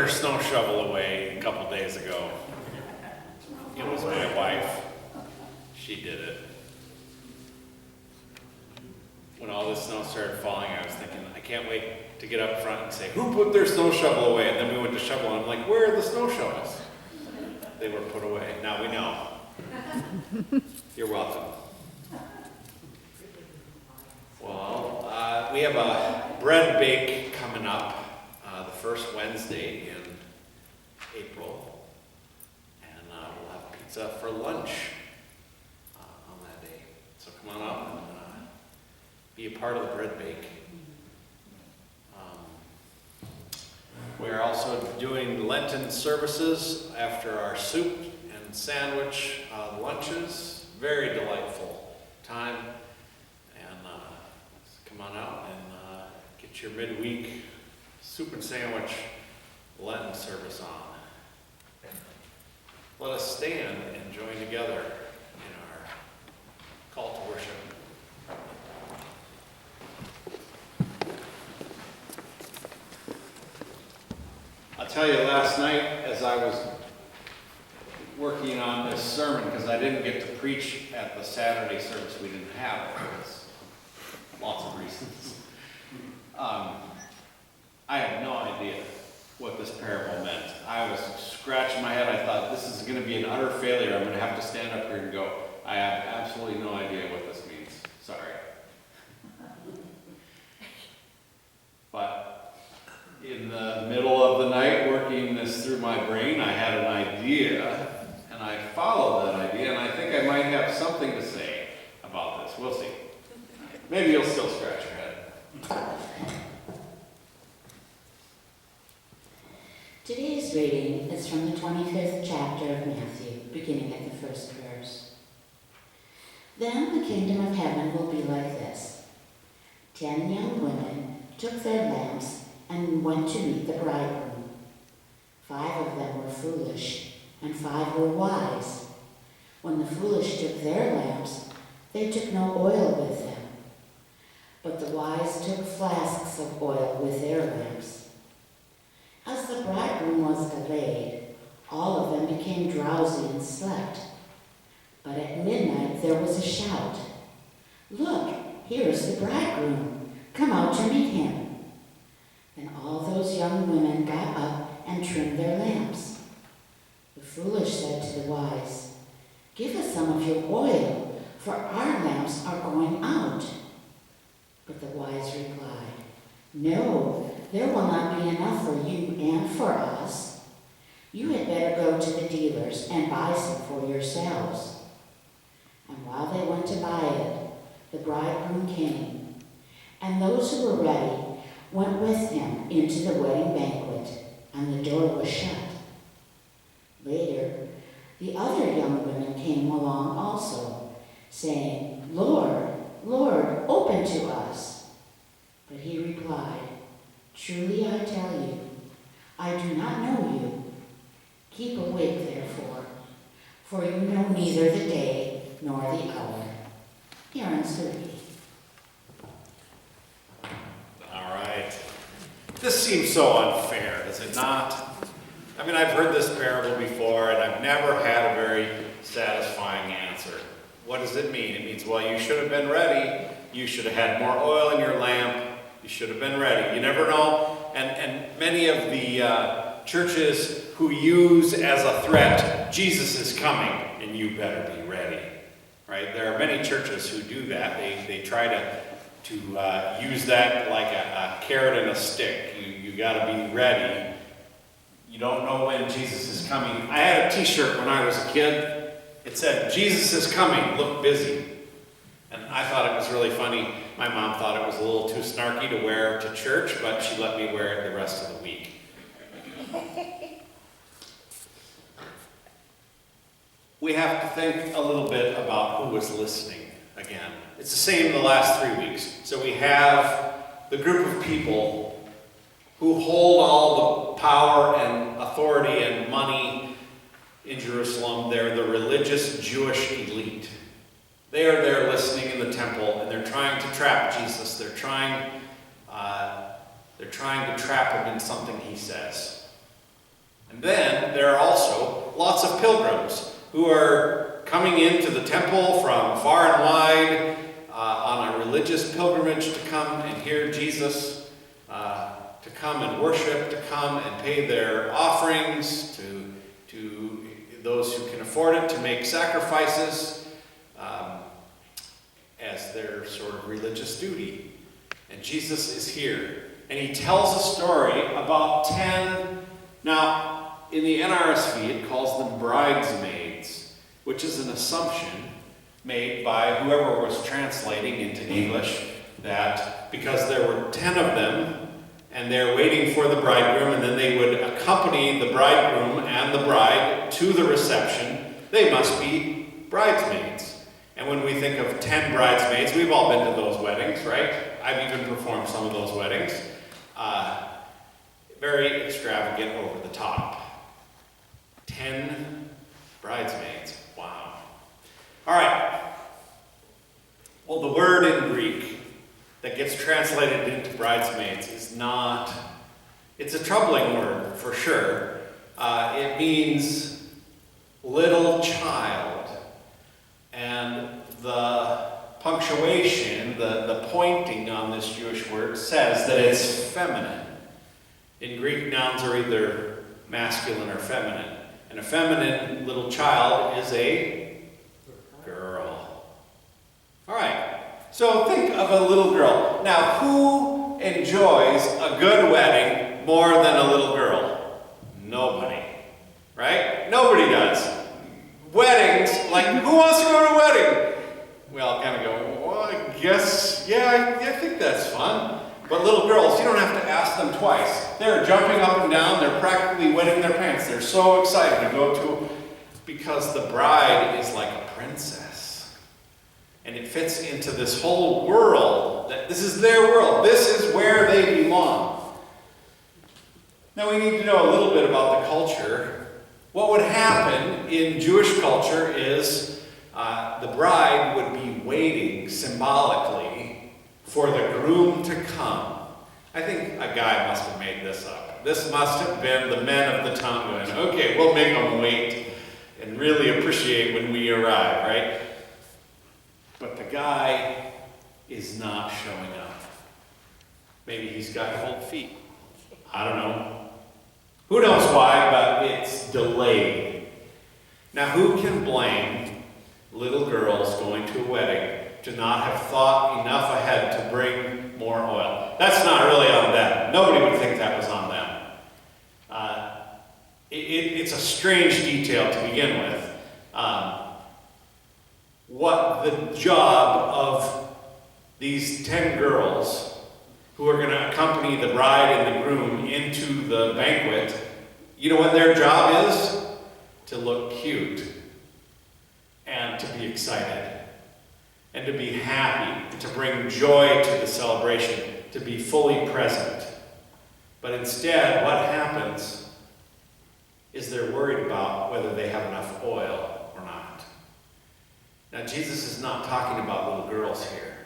their snow shovel away a couple days ago. It was my wife. She did it. When all this snow started falling, I was thinking, I can't wait to get up front and say, who put their snow shovel away? And then we went to shovel, and I'm like, where are the snow shovels? They were put away. Now we know. You're welcome. Well, we have a bread bake coming up the first Wednesday in April, and we'll have pizza for lunch on that day. So come on up and be a part of the bread bake. We are also doing Lenten services after our soup and sandwich lunches. Very delightful time. And come on out and get your midweek soup and sandwich Lenten service on. Let us stand and join together in our call to worship. I'll tell you, last night as I was working on this sermon, because I didn't get to preach at the Saturday service we didn't have, because lots of reasons. I had no idea what this parable meant. I was scratching my head. I thought, this is going to be an utter failure. I'm going to have to stand up here and go, I have absolutely no idea what this means. Sorry. But in the middle of the night, working this through my brain, I had an idea, and I followed that idea, and I think I might have something to say about this. We'll see. Maybe you'll still scratch your head. Today's reading is from the 25th chapter of Matthew, beginning at the first verse. Then the kingdom of heaven will be like this. 10 young women took their lamps and went to meet the bridegroom. 5 of them were foolish, and 5 were wise. When the foolish took their lamps, they took no oil with them. But the wise took flasks of oil with their lamps. As the bridegroom was delayed, all of them became drowsy and slept. But at midnight there was a shout, "Look, here is the bridegroom. Come out to meet him." Then all those young women got up and trimmed their lamps. The foolish said to the wise, "Give us some of your oil, for our lamps are going out." But the wise replied, "No, there will not be enough for you and for us. You had better go to the dealers and buy some for yourselves." And while they went to buy it, the bridegroom came, and those who were ready went with him into the wedding banquet, and the door was shut. Later, the other young women came along also, saying, "Lord, Lord, open to us." But he replied, "Truly I tell you, I do not know you. Keep awake, therefore, for you know neither the day nor the hour." Here ends the reading. All right. This seems so unfair, does it not? I mean, I've heard this parable before, and I've never had a very satisfying answer. What does it mean? It means, well, you should have been ready. You should have had more oil in your lamp. You should have been ready. You never know. And many of the churches who use as a threat, Jesus is coming, and you better be ready. Right? There are many churches who do that. They try to use that like a carrot and a stick. You got to be ready. You don't know when Jesus is coming. I had a t-shirt when I was a kid. It said, "Jesus is coming, look busy." And I thought it was really funny. My mom thought it was a little too snarky to wear to church, but she let me wear it the rest of the week. We have to think a little bit about who is listening again. It's the same the last 3 weeks. So we have the group of people who hold all the power and authority and money in Jerusalem. They're the religious Jewish elite. They are there listening in the temple, and they're trying to trap Jesus. They're trying to trap him in something he says. And then there are also lots of pilgrims who are coming into the temple from far and wide on a religious pilgrimage to come and hear Jesus, to come and worship, to come and pay their offerings, to those who can afford it, to make sacrifices as their sort of religious duty. And Jesus is here. And he tells a story about 10, now in the NRSV it calls them bridesmaids, which is an assumption made by whoever was translating into English that because there were 10 of them and they're waiting for the bridegroom and then they would accompany the bridegroom and the bride to the reception, they must be bridesmaids. And when we think of 10 bridesmaids, we've all been to those weddings, right? I've even performed some of those weddings. Very extravagant, over the top. 10 bridesmaids. Wow. All right. Well, the word in Greek that gets translated into bridesmaids is not, it's a troubling word for sure. It means little child. And the punctuation, the pointing on this Jewish word says that it's feminine. In Greek, nouns are either masculine or feminine. And a feminine little child is a girl. All right, so think of a little girl. Now, who enjoys a good wedding more than a little girl? Nobody, right? Nobody does. Weddings, like, who wants to go to a wedding? We all kind of go, well, I guess, yeah, I think that's fun. But little girls, you don't have to ask them twice. They're jumping up and down. They're practically wetting their pants. They're so excited to go to, because the bride is like a princess. And it fits into this whole world. That this is their world. This is where they belong. Now we need to know a little bit about the culture. What would happen in Jewish culture is the bride would be waiting symbolically for the groom to come. I think a guy must have made this up. This must have been the men of the tongue going, okay, we'll make them wait and really appreciate when we arrive, right? But the guy is not showing up. Maybe he's got cold feet. I don't know. Who knows why, but it's delayed. Now, who can blame little girls going to a wedding to not have thought enough ahead to bring more oil? That's not really on them. Nobody would think that was on them. It's a strange detail to begin with. What the job of these 10 girls who are going to accompany the bride and the groom into the banquet, you know what their job is? To look cute and to be excited and to be happy and to bring joy to the celebration, to be fully present. But instead, what happens is they're worried about whether they have enough oil or not. Now, Jesus is not talking about little girls here.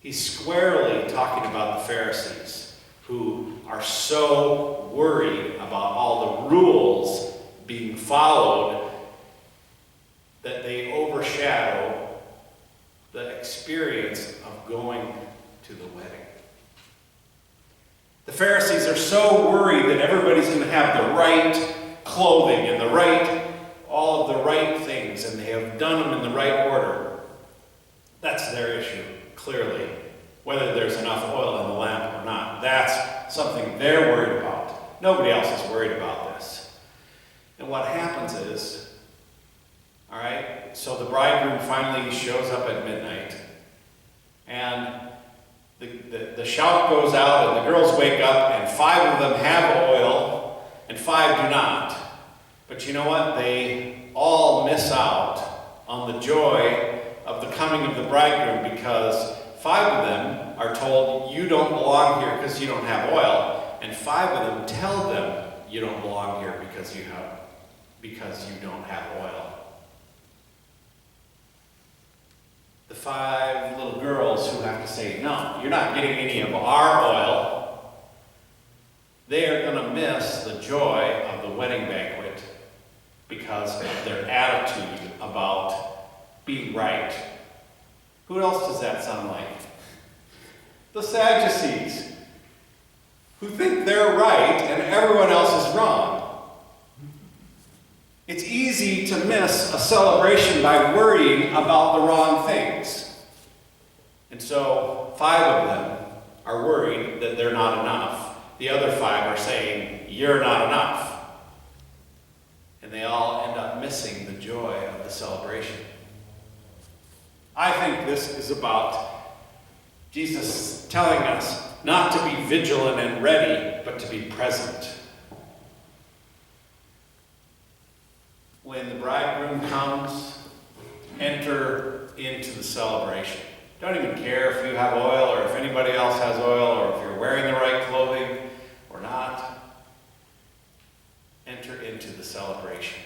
He's squarely talking about the Pharisees, who are so worried about all the rules being followed that they overshadow the experience of going to the wedding. The Pharisees are so worried that everybody's going to have the right clothing and all of the right things, and they have done them in the right order. That's their issue, clearly. Whether there's enough oil in the lamp or not, that's something they're worried about. Nobody else is worried about this. And what happens is, all right, so the bridegroom finally shows up at midnight, and the shout goes out, and the girls wake up, and 5 of them have oil, and 5 do not. But you know what? They all miss out on the joy of the coming of the bridegroom, because 5 of them are told, you don't belong here because you don't have oil, and 5 of them tell them, you don't belong here because you don't have oil. The 5 little girls who have to say, no, you're not getting any of our oil, they are going to miss the joy of the wedding banquet because of their attitude about being right. Who else does that sound like? The Sadducees, who think they're right and everyone else is wrong. It's easy to miss a celebration by worrying about the wrong things. And so 5 of them are worried that they're not enough. The other 5 are saying, you're not enough. And they all end up missing the joy of the celebration. I think this is about Jesus telling us not to be vigilant and ready, but to be present. When the bridegroom comes, enter into the celebration. Don't even care if you have oil or if anybody else has oil or if you're wearing the right clothing or not. Enter into the celebration.